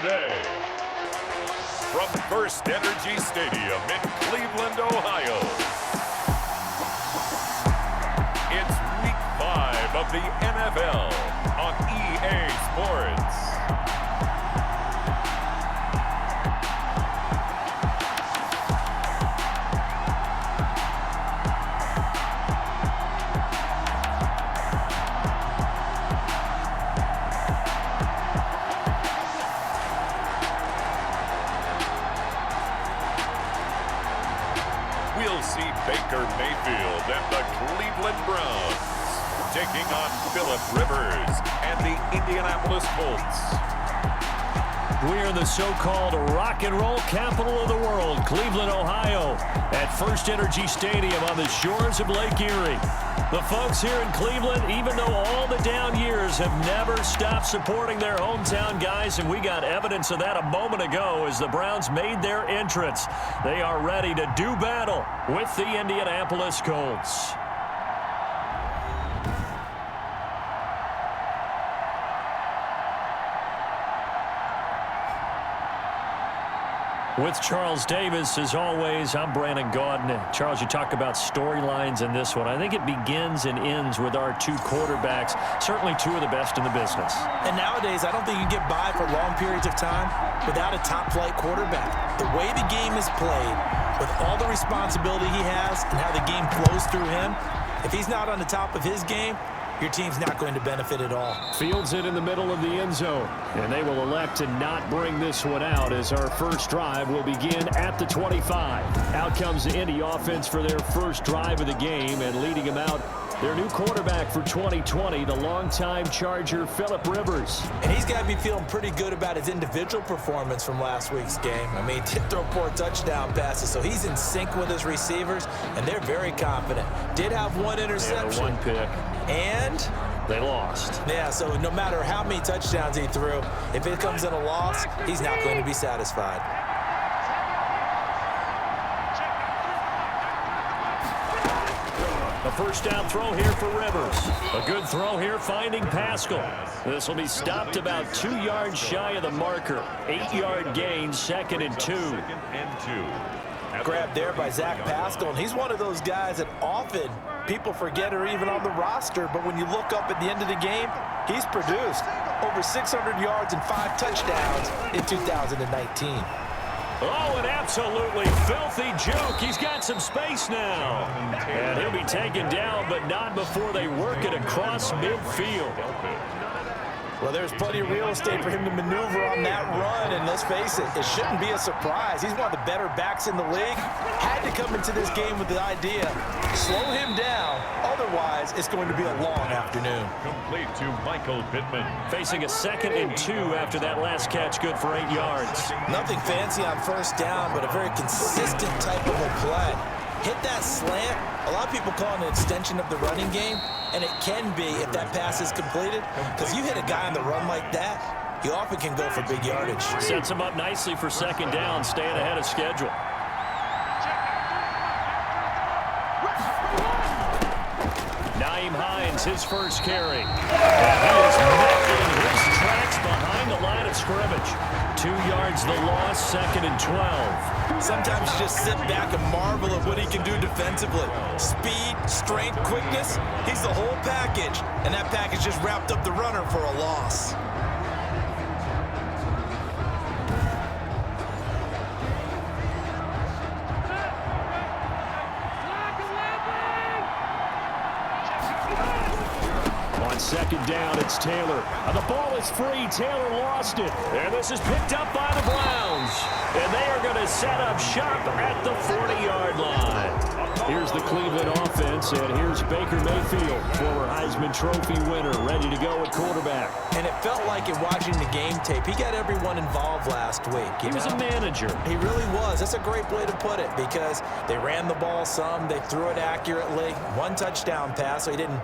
today. From First Energy Stadium in Cleveland, Ohio, it's Week 5 of the NFL on EA Sports. We'll see Baker Mayfield and the Cleveland Browns taking on Phillip Rivers and the Indianapolis Colts. We're in the so-called rock and roll capital of the world, Cleveland, Ohio, at First Energy Stadium on the shores of Lake Erie. The folks here in Cleveland, even though all the down years, have never stopped supporting their hometown guys, and we got evidence of that a moment ago as the Browns made their entrance. They are ready to do battle with the Indianapolis Colts. With Charles Davis, as always, I'm Brandon Gaudin. Charles, you talk about storylines in this one. I think it begins and ends with our two quarterbacks, certainly two of the best in the business. And nowadays, I don't think you can get by for long periods of time without a top-flight quarterback. The way the game is played, with all the responsibility he has and how the game flows through him, if he's not on the top of his game, your team's not going to benefit at all. Fields it in the middle of the end zone, and they will elect to not bring this one out as our first drive will begin at the 25. Out comes the Indy offense for their first drive of the game, and leading them out, their new quarterback for 2020, the longtime Charger, Phillip Rivers. And he's got to be feeling pretty good about his individual performance from last week's game. I mean, he did throw 4 touchdown passes, so he's in sync with his receivers, and they're very confident. Did have one interception. One pick. And they lost. Yeah, so no matter how many touchdowns he threw, if it comes in a loss, he's not going to be satisfied. A first down throw here for Rivers. A good throw here finding Pascal. This will be stopped about 2 yards shy of the marker. 8-yard gain, 2nd and 2. Grabbed there by Zach Pascal, and he's one of those guys that often people forget are even on the roster, but when you look up at the end of the game, he's produced over 600 yards and 5 touchdowns in 2019. Oh, an absolutely filthy juke. He's got some space now. And he'll be taken down, but not before they work it across midfield. Well, there's plenty of real estate for him to maneuver on that run, and let's face it, it shouldn't be a surprise. He's one of the better backs in the league. Had to come into this game with the idea, slow him down, otherwise it's going to be a long afternoon. Complete to Michael Pittman. Facing a 2nd and 2 after that last catch, good for 8 yards. Nothing fancy on first down, but a very consistent type of a play. Hit that slant. A lot of people call it an extension of the running game, and it can be if that pass is completed, because you hit a guy on the run like that, he often can go for big yardage. Sets him up nicely for 2nd down, staying ahead of schedule. Nyheim Hines, his first carry. And he is met in his tracks behind the line of scrimmage. 2 yards the loss, 2nd and 12. Sometimes you just sit back and marvel at what he can do defensively. Speed, strength, quickness, he's the whole package. And that package just wrapped up the runner for a loss. On 2nd down, it's Taylor. The ball is free. Taylor lost it. And this is picked up by the Browns. And they are going to set up shop at the 40-yard line. Here's the Cleveland offense, and here's Baker Mayfield, former Heisman Trophy winner, ready to go at quarterback. And it felt like in watching the game tape, he got everyone involved last week. He was a manager. He really was. That's a great way to put it, because they ran the ball some, they threw it accurately. 1 touchdown pass, so he didn't,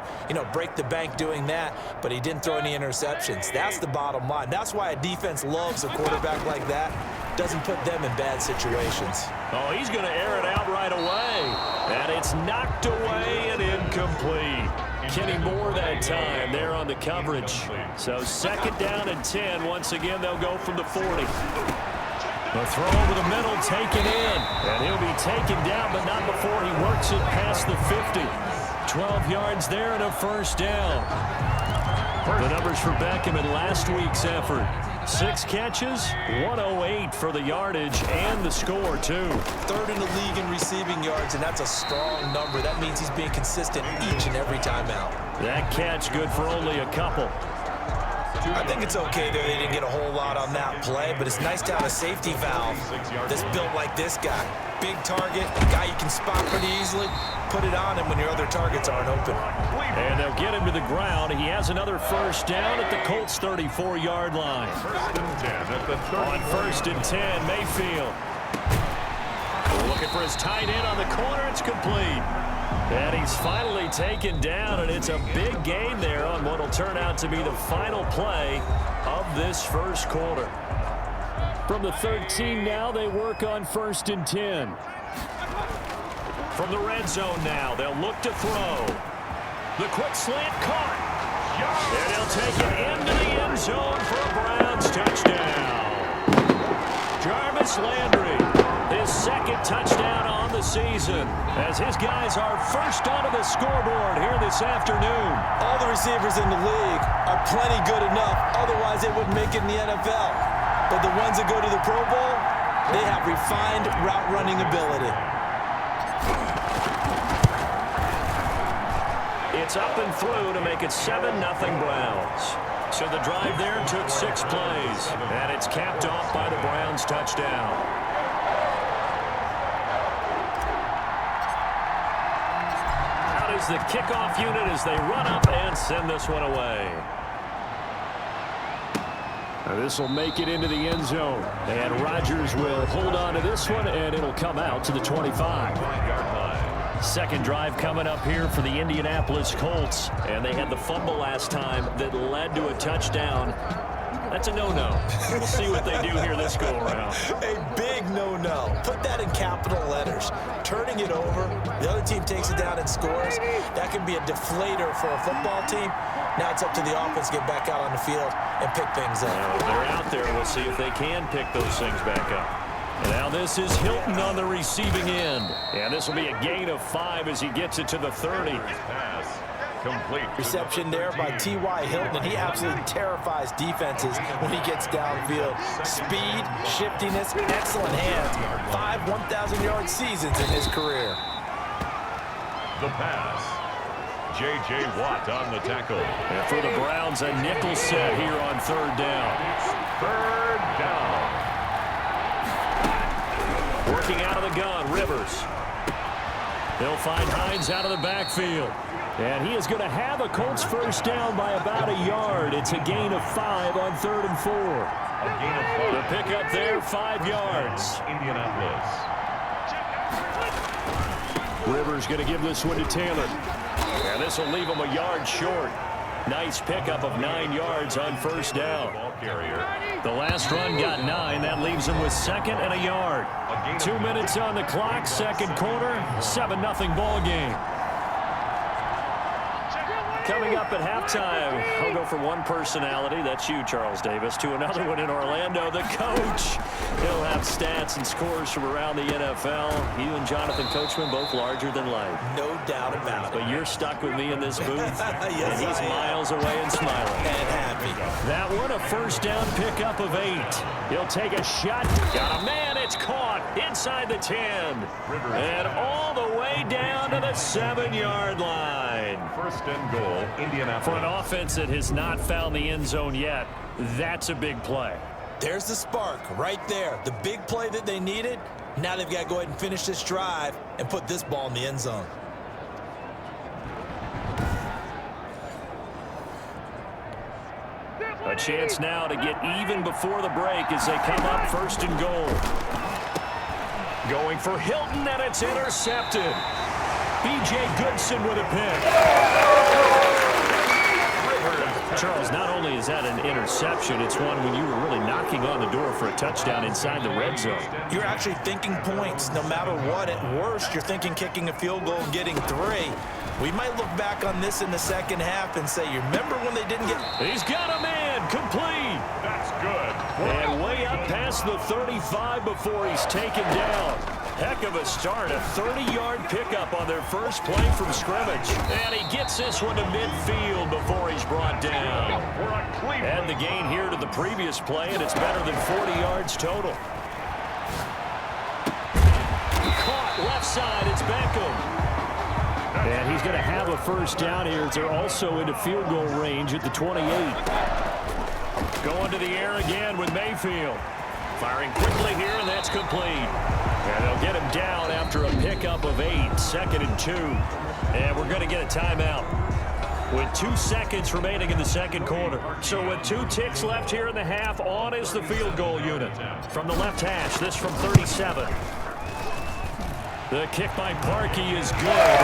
break the bank doing that, but he didn't throw any interceptions. That's the bottom line. That's why a defense loves a quarterback like that. Doesn't put them in bad situations. Oh, he's going to air it out right away. And it's knocked away and incomplete. Kenny Moore that time there on the coverage. So second down and 10. Once again, they'll go from the 40. The throw over the middle taken in. And he'll be taken down, but not before he works it past the 50. 12 yards there and a first down. The numbers for Beckham in last week's effort. 6 catches, 108 for the yardage, and the score, too. Third in the league in receiving yards, and that's a strong number. That means he's being consistent each and every time out. That catch good for only a couple. I think it's okay that they didn't get a whole lot on that play, but it's nice to have a safety valve that's built like this guy. Big target, a guy you can spot pretty easily. Put it on him when your other targets aren't open. And they'll get him to the ground. He has another first down at the Colts' 34-yard line. On first and 10, Mayfield. Looking for his tight end on the corner. It's complete. And he's finally taken down, and it's a big gain there on what will turn out to be the final play of this first quarter. From the 13 now, they work on first and 10. From the red zone now, they'll look to throw. The quick slant caught. And he'll take it into the end zone for a Browns touchdown. Jarvis Landry, his second touchdown on the season, as his guys are first onto the scoreboard here this afternoon. All the receivers in the league are plenty good enough, otherwise they wouldn't make it in the NFL. But the ones that go to the Pro Bowl, they have refined route running ability. It's up and through to make it 7-0 Browns. So the drive there took 6 plays, and it's capped off by the Browns touchdown. Out is the kickoff unit as they run up and send this one away. This will make it into the end zone, and Rodgers will hold on to this one, and it'll come out to the 25-yard line. Second drive coming up here for the Indianapolis Colts, and they had the fumble last time that led to a touchdown. That's a no-no. We'll see what they do here this go-around. A big no-no. Put that in capital letters. Turning it over, the other team takes it down and scores. That can be a deflator for a football team. Now it's up to the offense to get back out on the field and pick things up. Well, they're out there. We'll see if they can pick those things back up. Now this is Hilton on the receiving end. And this will be a gain of 5 as he gets it to the 30. Complete. Reception there by T.Y. Hilton, and he absolutely terrifies defenses when he gets downfield. Speed, shiftiness, excellent hands. 5 1,000-yard seasons in his career. The pass. J.J. Watt on the tackle. And for the Browns, a nickel set here on third down. Third down. Working out of the gun, Rivers. They'll find Hines out of the backfield. And he is going to have a Colts first down by about a yard. It's a gain of 5 on 3rd and 4. A gain of 5. The pickup there, 5 yards. Indianapolis. Rivers going to give this one to Taylor. And this will leave him a yard short. Nice pickup of 9 yards on first down. Ball carrier. The last run got 9. That leaves him with 2nd and a yard. 2 minutes on the clock, second quarter, 7-0 ball game. Coming up at halftime, I'll go from one personality, that's you, Charles Davis, to another one in Orlando, the coach. He'll have stats and scores from around the NFL. You and Jonathan Coachman, both larger than life. No doubt about it. But you're stuck with me in this booth, Yes, and he's miles away and smiling. And happy. That one, a first down pickup of 8. He'll take a shot. Got a man, it's caught inside the 10. And all the way down to the 7-yard line. First and goal. Indianapolis. For an offense that has not found the end zone yet, that's a big play. There's the spark right there. The big play that they needed. Now they've got to go ahead and finish this drive and put this ball in the end zone. A chance now to get even before the break as they come up first and goal. Going for Hilton, and it's intercepted. B.J. Goodson with a pick. Charles, not only is that an interception, it's one when you were really knocking on the door for a touchdown inside the red zone. You're actually thinking points no matter what. At worst, you're thinking kicking a field goal and getting 3. We might look back on this in the second half and say, you remember when they didn't get... He's got a man, complete. That's good. And way up past the 35 before he's taken down. Heck of a start, a 30-yard pickup on their first play from scrimmage. And he gets this one to midfield before he's brought down. Add the gain here to the previous play, and it's better than 40 yards total. Caught left side, it's Beckham. And he's going to have a first down here as they're also into field goal range at the 28. Going to the air again with Mayfield. Firing quickly here, and that's complete. And they'll get him down after a pickup of 8, 2nd and 2. And we're going to get a timeout with 2 seconds remaining in the second quarter. So with 2 ticks left here in the half, on is the field goal unit. From the left hash, this from 37. The kick by Parkey is good.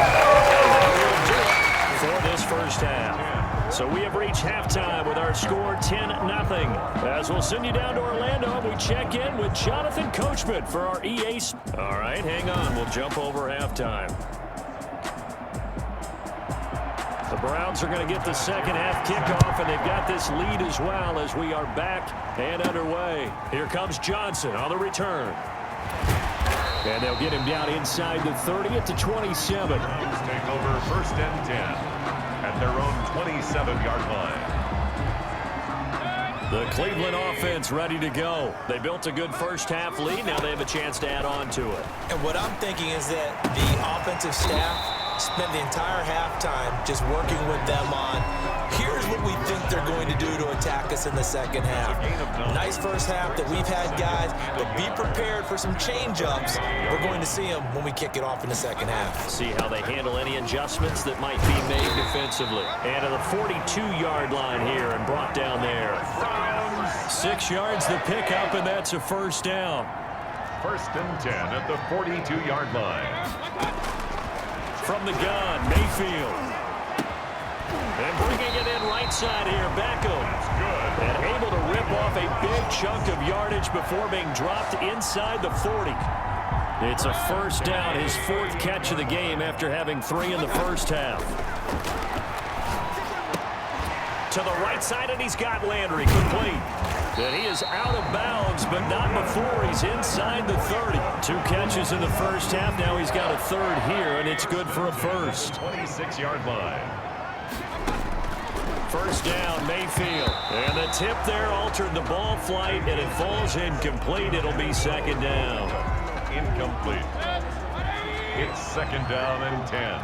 For this first half. So we have reached halftime with our score 10-0. As we'll send you down to Orlando, we check in with Jonathan Coachman for our EA. All right, hang on. We'll jump over halftime. The Browns are going to get the second half kickoff, and they've got this lead as well as we are back and underway. Here comes Johnson on the return. And they'll get him down inside the 30 at the 27. Take over 1st and 10 at their own 27-yard line. The Cleveland offense ready to go. They built a good first half lead. Now they have a chance to add on to it. And what I'm thinking is that the offensive staff spent the entire halftime just working with them on, here's what we think they're going to do to attack us in the second half. Nice first half that we've had, guys, but be prepared for some change-ups. We're going to see them when we kick it off in the second half. See how they handle any adjustments that might be made defensively. And to the 42-yard line here and brought down there. 6 yards the pickup, and that's a first down. 1st and 10 at the 42-yard line. From the gun, Mayfield. And bringing it in right side here, Beckham. And able to rip off a big chunk of yardage before being dropped inside the 40. It's a first down, his 4th catch of the game after having 3 in the first half. To the right side, and he's got Landry complete. And he is out of bounds, but not before he's inside the 30. 2 catches in the first half. Now he's got a 3rd here, and it's good for a first. 26-yard line. First down, Mayfield. And the tip there altered the ball flight, and it falls incomplete. It'll be 2nd down. Incomplete. It's 2nd down and 10.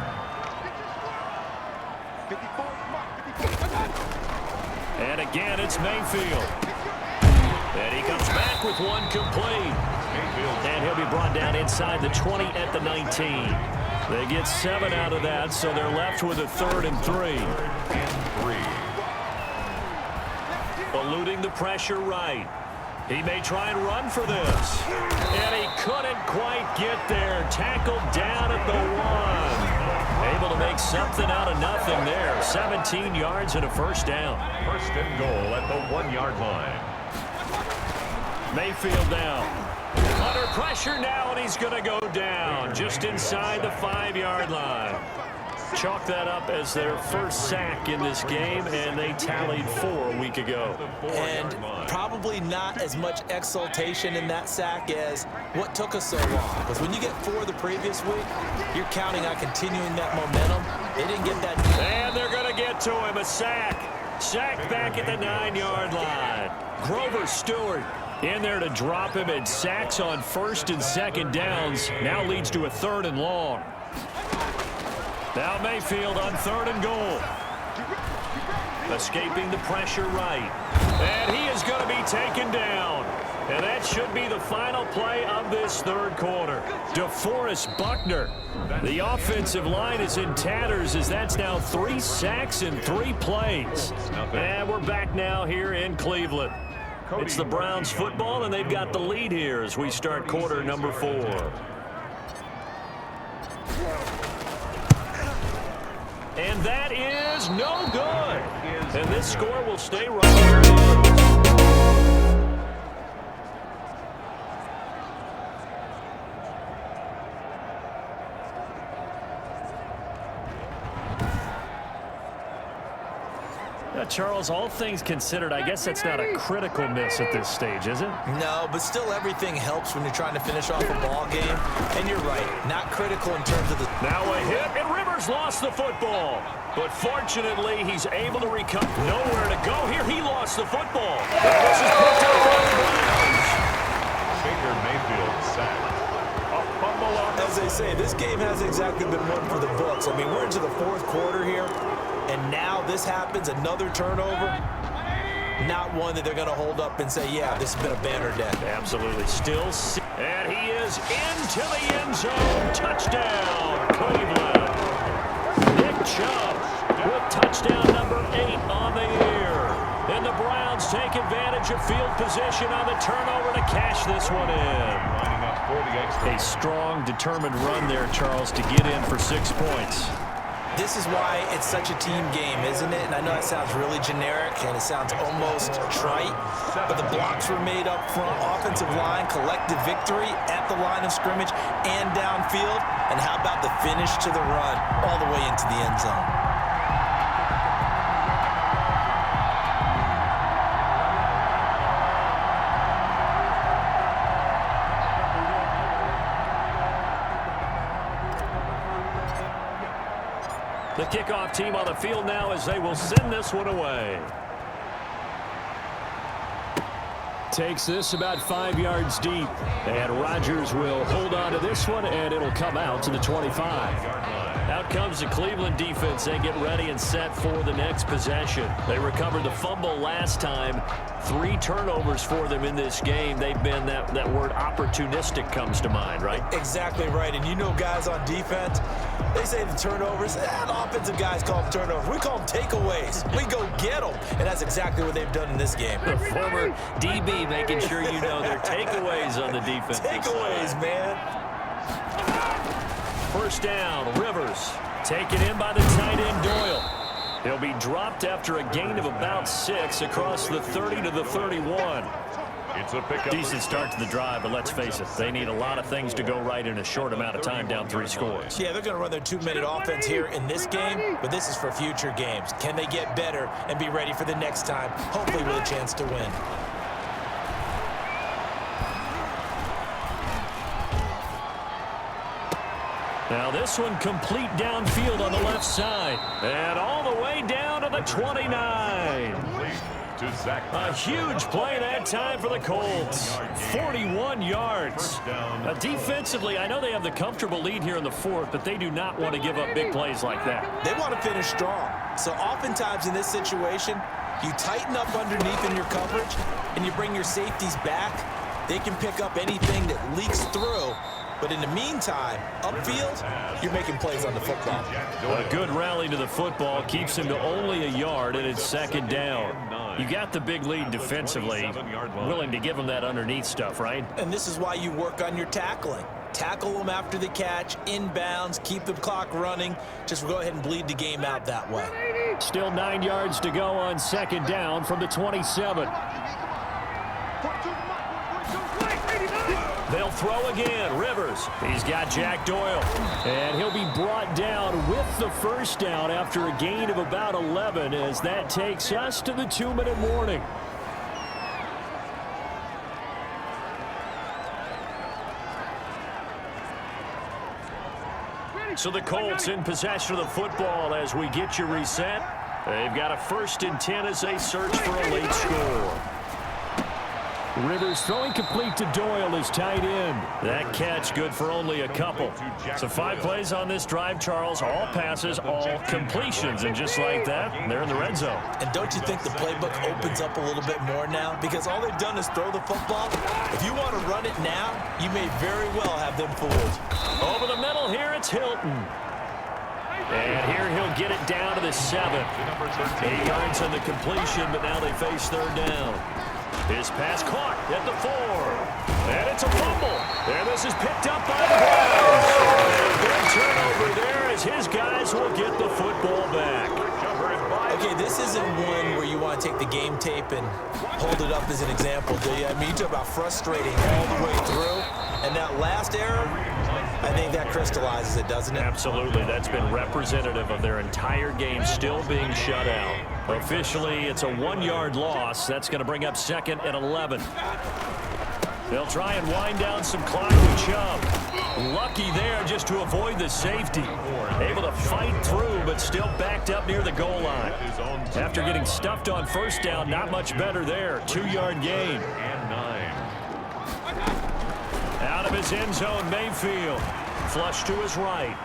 And again, it's Mayfield. And he comes back with one complete. And he'll be brought down inside the 20 at the 19. They get 7 out of that, so they're left with a 3rd and 3. Eluding the pressure right. He may try and run for this. And he couldn't quite get there. Tackled down at the 1. Able to make something out of nothing there. 17 yards and a first down. 1st and goal at the 1-yard line. Mayfield down. Under pressure now, and he's going to go down just inside the 5-yard line. Chalk that up as their first sack in this game, and they tallied 4 a week ago. And probably not as much exultation in that sack as what took us so long. Because when you get 4 the previous week, you're counting on continuing that momentum. They didn't get that. And they're going to get to him, a sack. Sacked back at the 9-yard line. Grover Stewart in there to drop him, and sacks on 1st and 2nd downs now leads to a 3rd and long. Now Mayfield on 3rd and goal. Escaping the pressure right. And he is going to be taken down. And that should be the final play of this 3rd quarter. DeForest Buckner. The offensive line is in tatters as that's now 3 sacks in 3 plays. And we're back now here in Cleveland. It's the Browns football, and they've got the lead here as we start quarter number 4. And that is no good. And this score will stay right where it is. Charles, all things considered, I guess that's not a critical miss at this stage, is it? No, but still everything helps when you're trying to finish off a ball game. And you're right, not critical in terms of the... Now a hit, and Rivers lost the football. But fortunately, he's able to recover. Nowhere to go here. He lost the football. And this is picked up by the Browns. Baker Mayfield sacked. A fumble on the... As they say, this game hasn't exactly been one for the books. I mean, we're into the fourth quarter here, and now this happens, another turnover. Not one that they're going to hold up and say, yeah, this has been a banner day. Absolutely. Still, and he is into the end zone. Touchdown, Cleveland. Nick Chubb with touchdown number 8 on the year. And the Browns take advantage of field position on the turnover to cash this one in. A strong, determined run there, Charles, to get in for 6 points. This is why it's such a team game, isn't it? And I know that sounds really generic and it sounds almost trite, but the blocks were made up front, offensive line, collective victory at the line of scrimmage and downfield. And how about the finish to the run all the way into the end zone? The kickoff team on the field now as they will send this one away. Takes this about 5 yards deep. And Rodgers will hold on to this one, and it'll come out to the 25. Out comes the Cleveland defense. They get ready and set for the next possession. They recovered the fumble last time. 3 turnovers for them in this game. They've been, that word opportunistic comes to mind, right? Exactly right. And you know guys on defense, they say the turnovers, the offensive guys call them turnovers. We call them takeaways. We go get them. And that's exactly what they've done in this game. The former DB making sure you know their takeaways on the defense. Takeaways, man. First down, Rivers. Taken in by the tight end, Doyle. He'll be dropped after a gain of about 6 across the 30 to the 31. It's a pickup. Decent start to the drive, but let's face it, they need a lot of things to go right in a short amount of time, down 3 scores. Yeah, they're going to run their 2-minute offense here in this game, but this is for future games. Can they get better and be ready for the next time, hopefully with a chance to win? Now this one complete downfield on the left side. And all the way down to the 29. A huge play that time for the Colts. 41 yards. Defensively, I know they have the comfortable lead here in the 4th, but they do not want to give up big plays like that. They want to finish strong. So oftentimes in this situation, you tighten up underneath in your coverage, and you bring your safeties back. They can pick up anything that leaks through. But in the meantime, upfield, you're making plays on the football. A good rally to the football keeps him to only a yard, and it's 2nd down. You got the big lead defensively, willing to give them that underneath stuff, right? And this is why you work on your tackling. Tackle them after the catch, inbounds, keep the clock running. Just go ahead and bleed the game out that way. Still 9 yards to go on 2nd down from the 27. They'll throw again. Rivers. He's got Jack Doyle. And he'll be brought down with the first down after a gain of about 11 as that takes us to the 2-minute warning. So the Colts in possession of the football as we get you reset. They've got a 1st and 10 as they search for a late score. Rivers throwing complete to Doyle, his tight end. That catch good for only a couple. So 5 plays on this drive, Charles. All passes, all completions. And just like that, they're in the red zone. And don't you think the playbook opens up a little bit more now? Because all they've done is throw the football. If you want to run it now, you may very well have them fooled. Over the middle here, it's Hilton. And here he'll get it down to the 7. 8 yards on the completion, but now they face 3rd down. His pass caught at the 4. And it's a fumble. And this is picked up by the Browns. Good turnover there as his guys will get the football back. Okay, this isn't one where you want to take the game tape and hold it up as an example, do you? I mean, you talk about frustrating all the way through. And that last error, I I think that crystallizes it, doesn't it? Absolutely. That's been representative of their entire game still being shut out. Officially, it's a 1-yard loss. That's going to bring up 2nd and 11. They'll try and wind down some clock with Chubb. Lucky there just to avoid the safety. Able to fight through, but still backed up near the goal line. After getting stuffed on first down, not much better there. 2-yard gain. And 9. Out of his end zone, Mayfield. Flush to his right.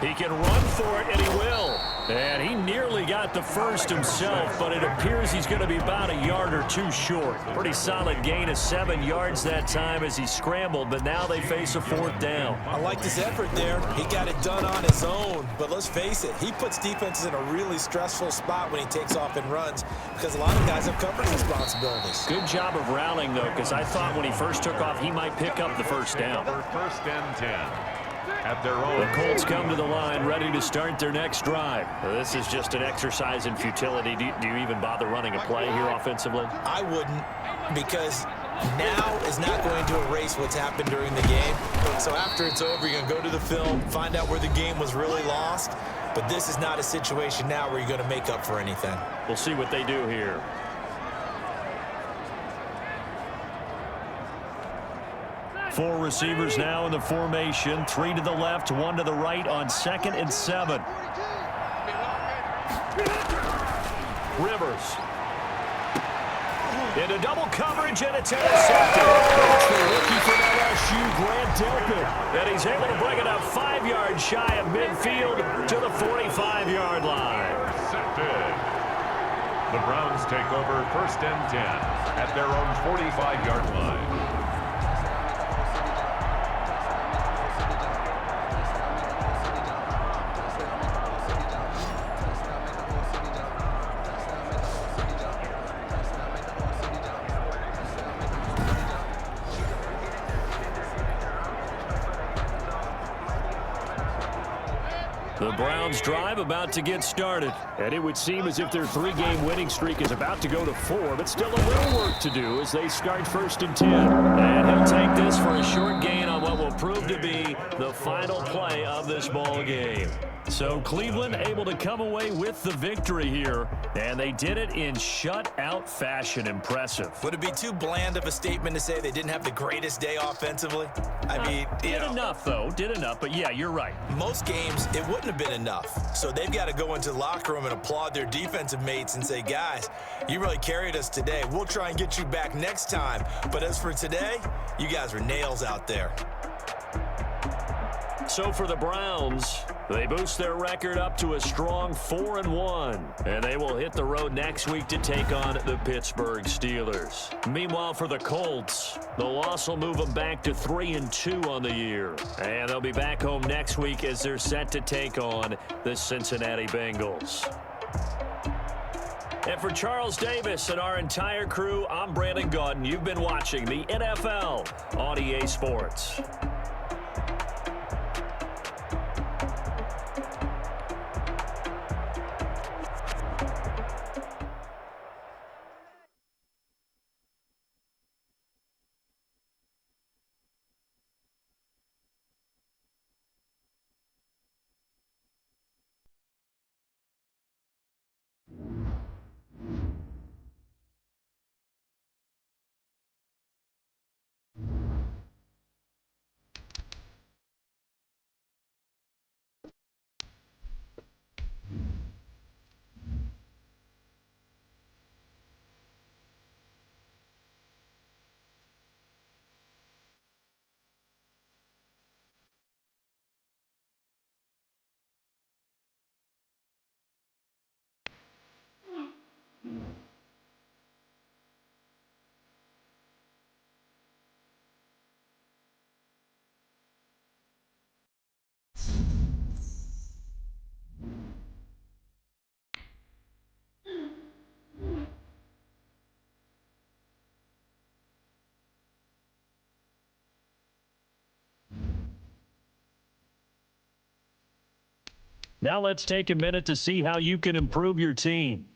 He can run for it, and he will. And he nearly got the first himself, but it appears he's going to be about a yard or two short. Pretty solid gain of 7 yards that time as he scrambled, but now they face a 4th down. I like his effort there. He got it done on his own, but let's face it, he puts defenses in a really stressful spot when he takes off and runs because a lot of guys have coverage responsibilities. Good job of rallying, though, because I thought when he first took off, he might pick up the first down. 1st and 10. At their own. The Colts come to the line ready to start their next drive. This is just an exercise in futility. Do you even bother running a play here offensively? I wouldn't, because now is not going to erase what's happened during the game. So after it's over, you're going to go to the film, find out where the game was really lost. But this is not a situation now where you're going to make up for anything. We'll see what they do here. Four receivers now in the formation. 3 to the left, 1 to the right on 2nd and 7. Rivers. Into double coverage, and it's intercepted. That's the rookie from LSU, Grant Delpit. And he's able to bring it up 5 yards shy of midfield to the 45-yard line. Intercepted. The Browns take over 1st and 10 at their own 45-yard line. The Browns drive about to get started. And it would seem as if their 3-game winning streak is about to go to 4, but still a little work to do as they start 1st and 10. And he'll take this for a short gain on what will prove to be the final play of this ball game. So Cleveland able to come away with the victory here, and they did it in shutout fashion. Impressive. Would it be too bland of a statement to say they didn't have the greatest day offensively? I mean, did enough, though. Did enough, but yeah, you're right. Most games, it wouldn't have been enough. So they've got to go into the locker room and applaud their defensive mates and say, guys, you really carried us today. We'll try and get you back next time. But as for today, you guys were nails out there. So for the Browns, they boost their record up to a strong 4-1. And they will hit the road next week to take on the Pittsburgh Steelers. Meanwhile, for the Colts, the loss will move them back to 3-2 on the year. And they'll be back home next week as they're set to take on the Cincinnati Bengals. And for Charles Davis and our entire crew, I'm Brandon Gaudin. You've been watching the NFL on EA Sports. Now let's take a minute to see how you can improve your team.